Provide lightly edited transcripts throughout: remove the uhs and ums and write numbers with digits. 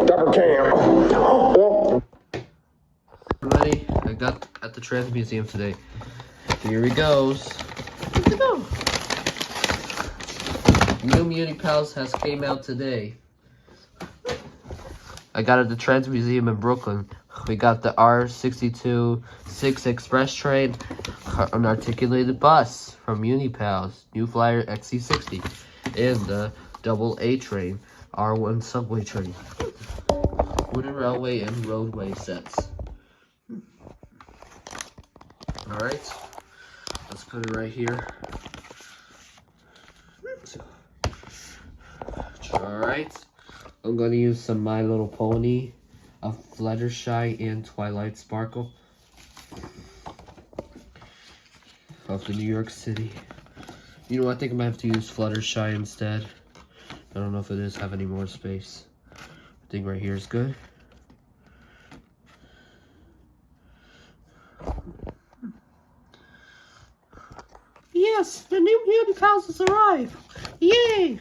Dapper Cam. Everybody, I got at the Trans Museum today. Here he goes. Here we go. New Munipals has came out today. I got at the Trans Museum in Brooklyn. We got the R62-6 Express train, an articulated bus from Munipals, New Flyer XC60, and the double A train, R1 subway train. Wooden railway and roadway sets. Alright, let's put it right here. Alright, I'm going to use some My Little Pony, a Fluttershy, and Twilight Sparkle of the New York City. You know, I think I might have to use Fluttershy instead. I don't know if it is have any more space. I think right here is good. Yes, the new Munipals has arrived. Yay!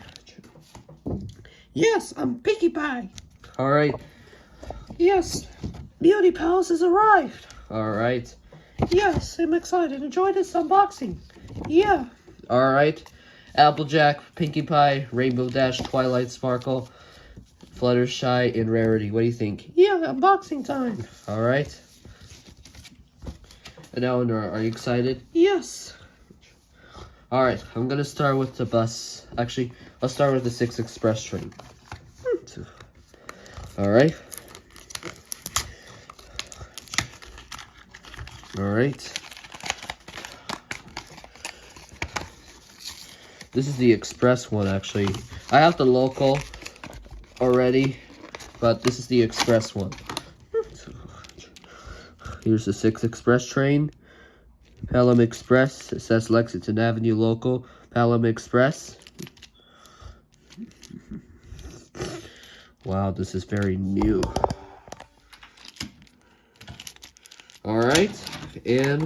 Yes, I'm Pinkie Pie. All right. Yes, Munipals has arrived. All right. Yes, I'm excited. Enjoy this unboxing. Yeah. All right. Applejack, Pinkie Pie, Rainbow Dash, Twilight Sparkle, Fluttershy, and Rarity. What do you think? Yeah, unboxing time. All right. And Elinor, are you excited? Yes. All right, I'm gonna start with the bus. Actually, I'll start with the 6 Express train. All right. All right. This is the Express one, actually. I have the local already, but this is the Express one. Here's the 6 Express train. Pelham Express. It says Lexington Avenue local. Pelham Express. Wow, this is very new. All right, and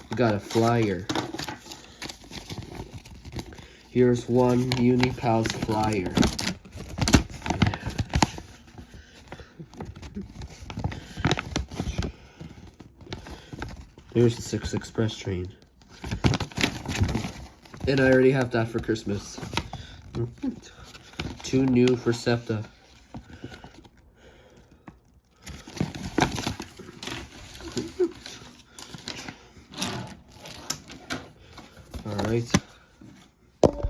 we got a flyer. Here's one Munipals flyer. There's the 6 Express train. And I already have that for Christmas. 2 new for SEPTA.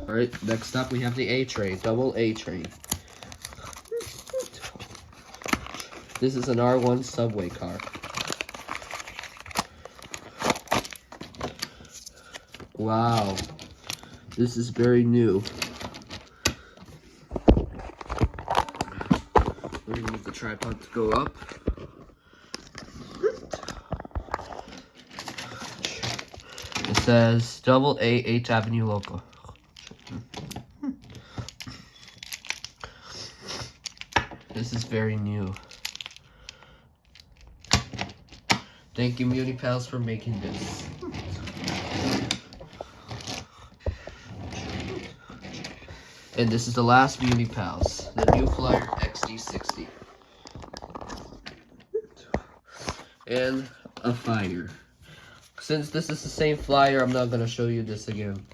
Alright, next up we have the A train, double A train. This is an R1 subway car. Wow, this is very new. We're gonna use the tripod to go up. It says double A 8th Avenue local. This is very new. Thank you, Munipals, for making this. And this is the last Munipals, the New Flyer XD60. And a fire. Since this is the same flyer, I'm not going to show you this again.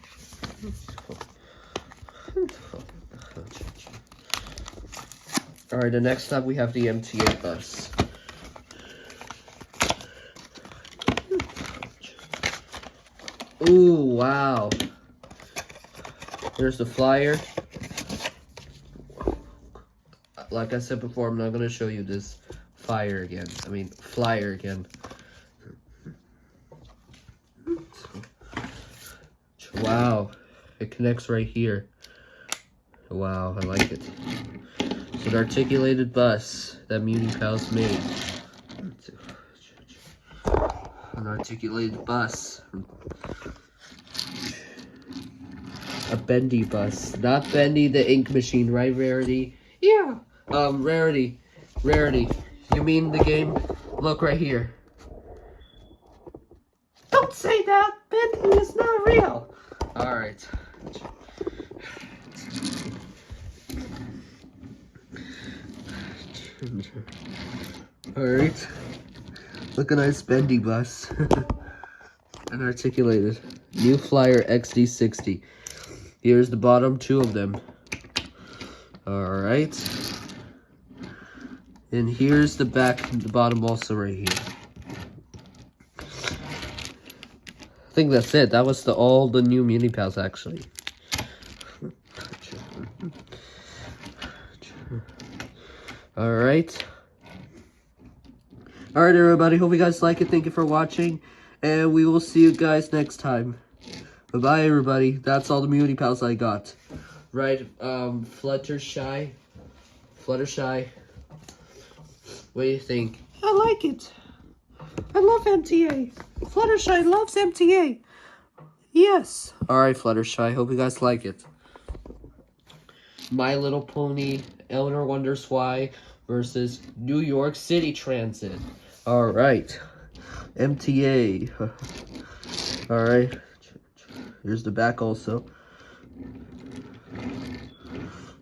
Alright, the next up we have the MTA bus. Ooh, wow. Here's the flyer. Like I said before, I'm not going to show you this flyer again. Wow, it connects right here. Wow, I like it. It's an articulated bus that Munipals made. An articulated bus. A bendy bus. Not Bendy the ink machine, right, Rarity? Yeah. Rarity. You mean the game? Look right here. Don't say that! Bendy is not real! Alright. Alright. Look, a nice bendy bus. And articulated. New Flyer XD60. Here's the bottom two of them. Alright. And here's the back and the bottom also right here. I think that's it. That was all the new Munipals actually. Alright. Alright everybody, hope you guys like it. Thank you for watching. And we will see you guys next time. Bye-bye everybody. That's all the Munipals I got. Right, Fluttershy. Fluttershy. What do you think? I like it. I love MTA. Fluttershy loves MTA. Yes. Alright, Fluttershy. Hope you guys like it. My Little Pony, Elinor Wonders Why versus New York City Transit. Alright. MTA. Alright. Here's the back also.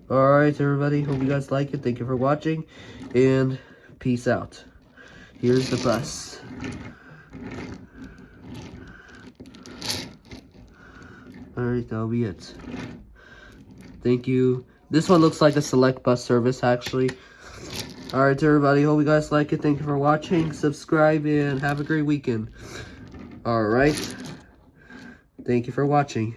Alright, everybody. Hope you guys like it. Thank you for watching. And peace out. Here's the bus. Alright, that'll be it. Thank you. This one looks like a select bus service, actually. Alright, everybody. Hope you guys like it. Thank you for watching. Subscribe and have a great weekend. Alright. Thank you for watching.